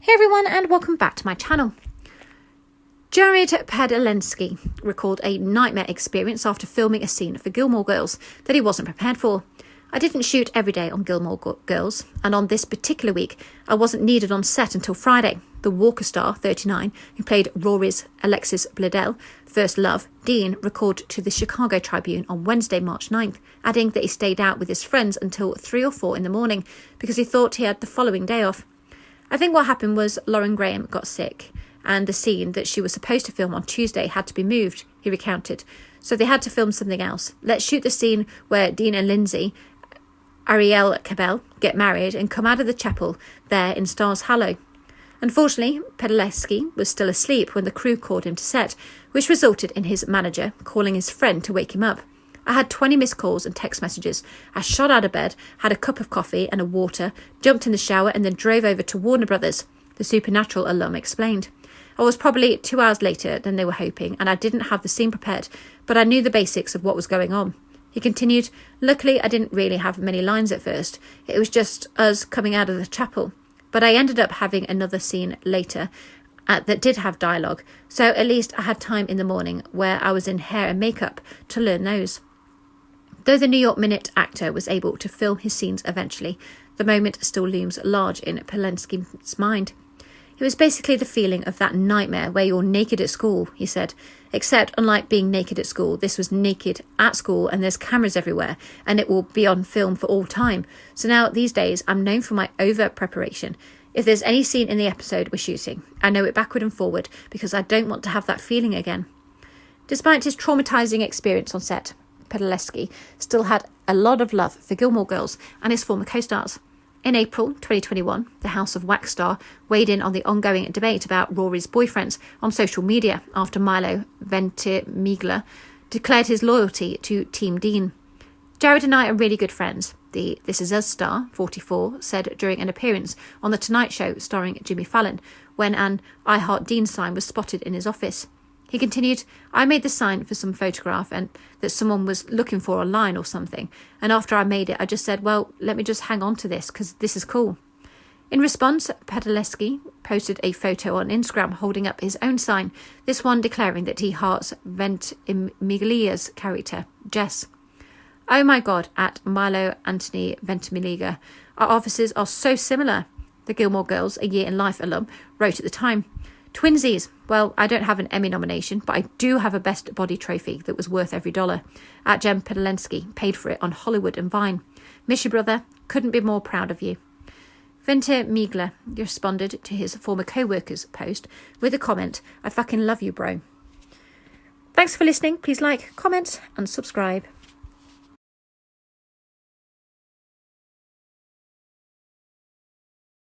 Hey everyone, and welcome back to my channel. Jared Padalecki recalled a nightmare experience after filming a scene for Gilmore Girls that he wasn't prepared for. I didn't shoot every day on Gilmore Girls, and on this particular week, I wasn't needed on set until Friday. The Walker star, 39, who played Rory's Alexis Bledel, first love, Dean, recalled to the Chicago Tribune on Wednesday, March 9th, adding that he stayed out with his friends until 3 or 4 in the morning because he thought he had the following day off. I think what happened was Lauren Graham got sick, and the scene that she was supposed to film on Tuesday had to be moved, he recounted. So they had to film something else. Let's shoot the scene where Dean and Lindsay, Arielle Kebbel, get married and come out of the chapel there in Stars Hollow. Unfortunately, Padalecki was still asleep when the crew called him to set, which resulted in his manager calling his friend to wake him up. I had 20 missed calls and text messages. I shot out of bed, had a cup of coffee and a water, jumped in the shower and then drove over to Warner Brothers, the Supernatural alum explained. I was probably 2 hours later than they were hoping, and I didn't have the scene prepared, but I knew the basics of what was going on. He continued, luckily I didn't really have many lines at first. It was just us coming out of the chapel. But I ended up having another scene later that did have dialogue, so at least I had time in the morning where I was in hair and makeup to learn those. Though the New York Minute actor was able to film his scenes eventually, the moment still looms large in Padalecki's mind. It was basically the feeling of that nightmare where you're naked at school, he said. Except, unlike being naked at school, this was naked at school and there's cameras everywhere and it will be on film for all time. So now, these days, I'm known for my over-preparation. If there's any scene in the episode we're shooting, I know it backward and forward because I don't want to have that feeling again. Despite his traumatising experience on set, Padalecki still had a lot of love for Gilmore Girls and his former co-stars. In April 2021, the House of Wax star weighed in on the ongoing debate about Rory's boyfriends on social media after Milo Ventimiglia declared his loyalty to Team Dean. Jared and I are really good friends, the This Is Us star, 44, said during an appearance on The Tonight Show starring Jimmy Fallon, when an I Heart Dean sign was spotted in his office. He continued, I made the sign for some photograph and that someone was looking for online or something. And after I made it, I just said, well, let me just hang on to this because this is cool. In response, Padalecki posted a photo on Instagram holding up his own sign, this one declaring that he hearts Ventimiglia's character, Jess. Oh my God, at Milo Anthony Ventimiglia, our offices are so similar, the Gilmore Girls, A Year in Life alum, wrote at the time. Twinsies. Well, I don't have an Emmy nomination, but I do have a Best Body trophy that was worth every dollar. At Jem Padalecki paid for it on Hollywood and Vine. Miss you, brother. Couldn't be more proud of you. Ventimiglia responded to his former co-worker's post with a comment, I fucking love you, bro. Thanks for listening. Please like, comment and subscribe.